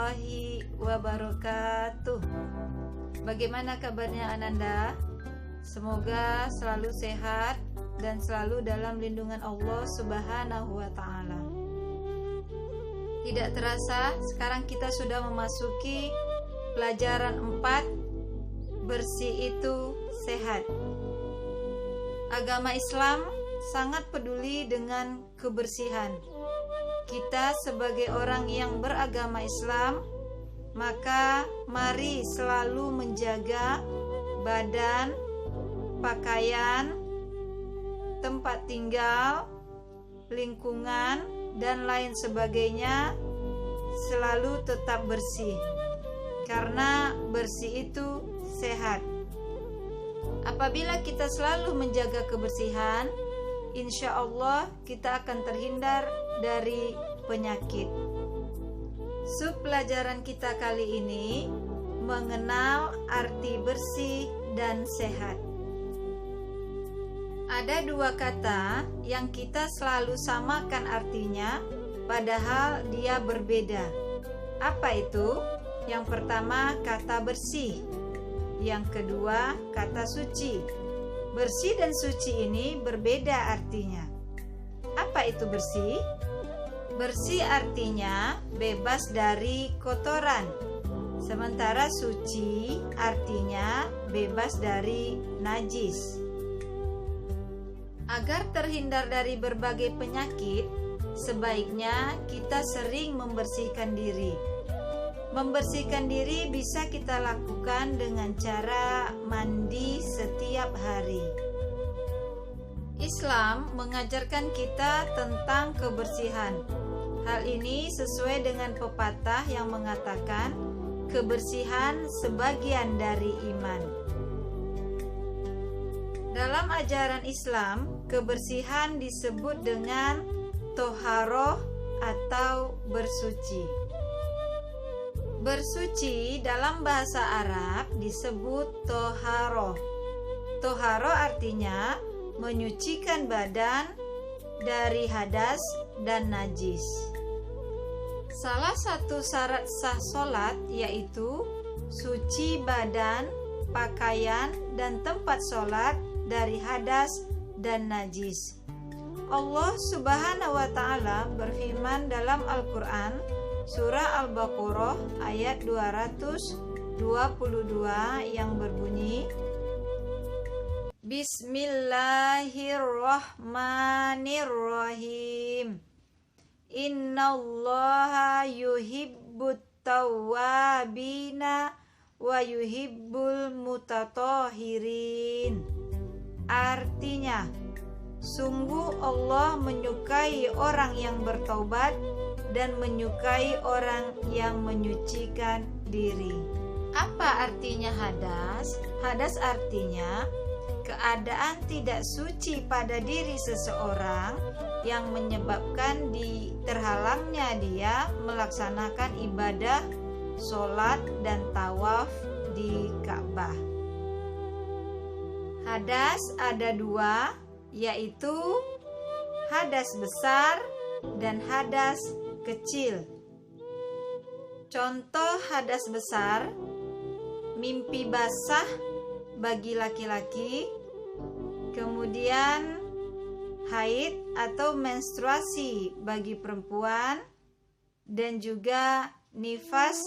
warahmatullahi wabarakatuh. Bagaimana kabarnya Ananda? Semoga selalu sehat dan selalu dalam lindungan Allah Subhanahu wa Ta'ala. Tidak terasa, sekarang kita sudah memasuki pelajaran 4, bersih itu sehat. Agama Islam sangat peduli dengan kebersihan. Kita sebagai orang yang beragama Islam, maka mari selalu menjaga badan, pakaian, tempat tinggal, lingkungan, dan lain sebagainya selalu tetap bersih. Karena bersih itu sehat. Apabila kita selalu menjaga kebersihan, insya Allah kita akan terhindar dari penyakit. Sub pelajaran kita kali ini mengenal arti bersih dan sehat. Ada dua kata yang kita selalu samakan artinya, padahal dia berbeda. Apa itu? Yang pertama kata bersih, yang kedua kata suci. Bersih dan suci ini berbeda artinya. Apa itu bersih? Bersih artinya bebas dari kotoran. Sementara suci artinya bebas dari najis. Agar terhindar dari berbagai penyakit, sebaiknya kita sering membersihkan diri. Membersihkan diri bisa kita lakukan dengan cara mandi setiap hari. Islam mengajarkan kita tentang kebersihan. Hal ini sesuai dengan pepatah yang mengatakan kebersihan sebagian dari iman. Dalam ajaran Islam, kebersihan disebut dengan toharoh atau bersuci. Bersuci dalam bahasa Arab disebut toharoh. Toharoh artinya menyucikan badan dari hadas dan najis. Salah satu syarat sah solat yaitu suci badan, pakaian, dan tempat solat dari hadas dan najis. Allah Subhanahu wa Ta'ala berfirman dalam Al-Quran, Surah Al-Baqarah ayat 222 yang berbunyi, Bismillahirrahmanirrahim. Innallaha yuhibbut tawwabina wa yuhibbul mutatahhirin. Artinya, sungguh Allah menyukai orang yang bertaubat dan menyukai orang yang menyucikan diri. Apa artinya hadas? Hadas artinya keadaan tidak suci pada diri seseorang yang menyebabkan terhalangnya dia melaksanakan ibadah, sholat, dan tawaf di Ka'bah. Hadas ada dua, yaitu hadas besar dan hadas kecil. Contoh hadas besar, mimpi basah bagi laki-laki, kemudian haid atau menstruasi bagi perempuan, dan juga nifas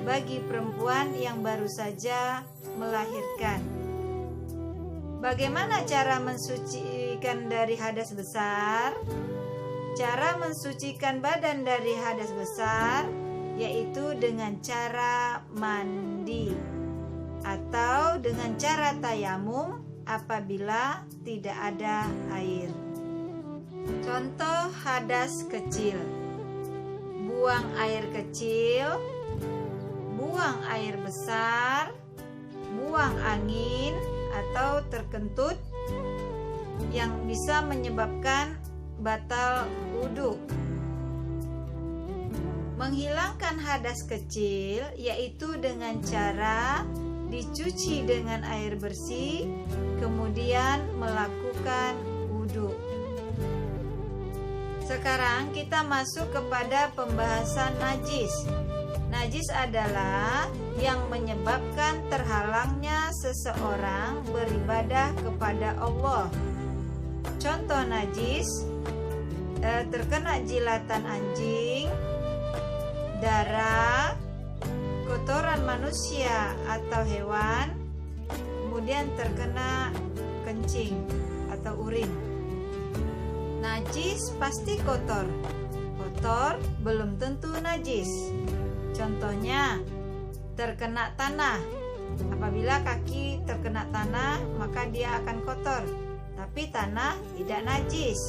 bagi perempuan yang baru saja melahirkan. Bagaimana cara mensucikan dari hadas besar? Cara mensucikan badan dari hadas besar yaitu dengan cara mandi atau dengan cara tayamum apabila tidak ada air. Contoh hadas kecil: buang air kecil, buang air besar, buang angin atau terkentut yang bisa menyebabkan batal wudhu. Menghilangkan hadas kecil yaitu dengan cara dicuci dengan air bersih, kemudian melakukan wudhu. Sekarang kita masuk kepada pembahasan najis. Najis adalah yang menyebabkan terhalangnya seseorang beribadah kepada Allah. Contoh najis, terkena jilatan anjing, darah, kotoran manusia atau hewan, kemudian terkena kencing atau urin. Najis pasti kotor. Kotor belum tentu najis. Contohnya, terkena tanah. Apabila kaki terkena tanah, maka dia akan kotor. Tapi tanah tidak najis.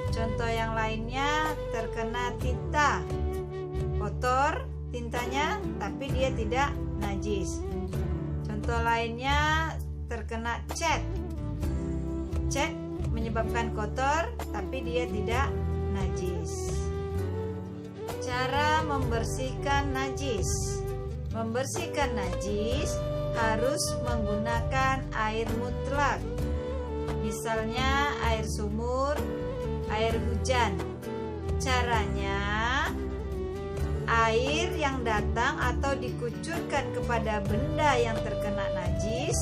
Contoh yang lainnya, terkena tinta. Kotor tintanya, tapi dia tidak najis. Contoh lainnya, terkena cat. Cat menyebabkan kotor, tapi dia tidak najis. Cara membersihkan najis. Membersihkan najis harus menggunakan air mutlak. Misalnya air sumur, air hujan. Caranya, air yang datang atau dikucurkan kepada benda yang terkena najis,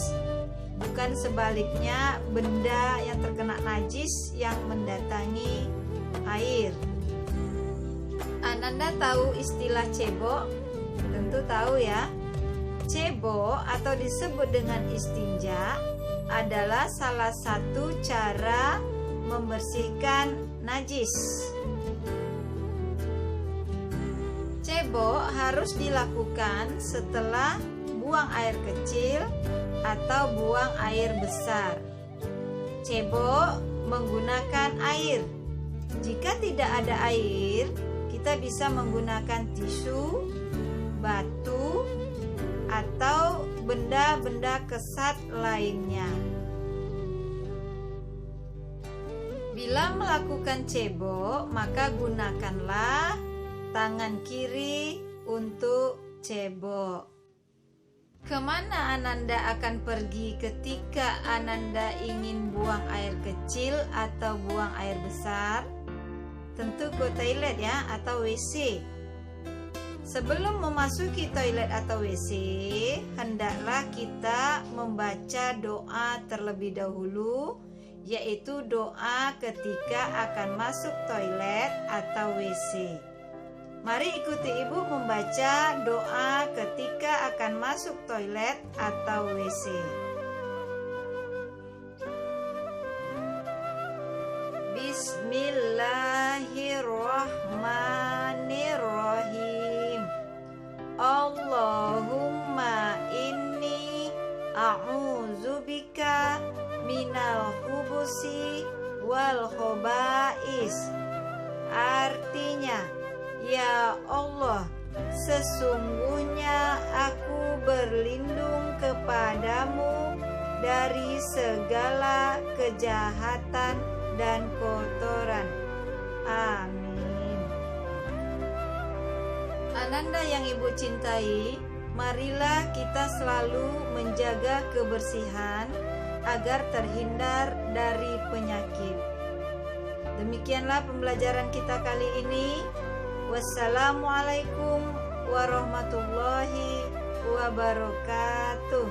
bukan sebaliknya benda yang terkena najis yang mendatangi air. Ananda tahu istilah cebok? Tentu tahu ya. Cebok atau disebut dengan istinja adalah salah satu cara membersihkan najis. Cebok harus dilakukan setelah buang air kecil atau buang air besar. Cebok menggunakan air. Jika tidak ada air, kita bisa menggunakan tisu, batu, atau benda-benda kesat lainnya. Bila melakukan cebok, maka gunakanlah tangan kiri untuk cebok. Kemana Ananda akan pergi ketika Ananda ingin buang air kecil atau buang air besar? Tentu ke toilet ya, atau WC. Sebelum memasuki toilet atau WC, hendaklah kita membaca doa terlebih dahulu, yaitu doa ketika akan masuk toilet atau WC. Mari ikuti ibu membaca doa ketika akan masuk toilet atau WC. Bismillahirrahmanirrahim. Allahumma inni a'udzubika minal khubusi wal khobais. Artinya, ya Allah, sesungguhnya aku berlindung kepadamu dari segala kejahatan dan kotoran. Amin. Ananda yang ibu cintai, marilah kita selalu menjaga kebersihan agar terhindar dari penyakit. Demikianlah pembelajaran kita kali ini. Wassalamualaikum warahmatullahi wabarakatuh.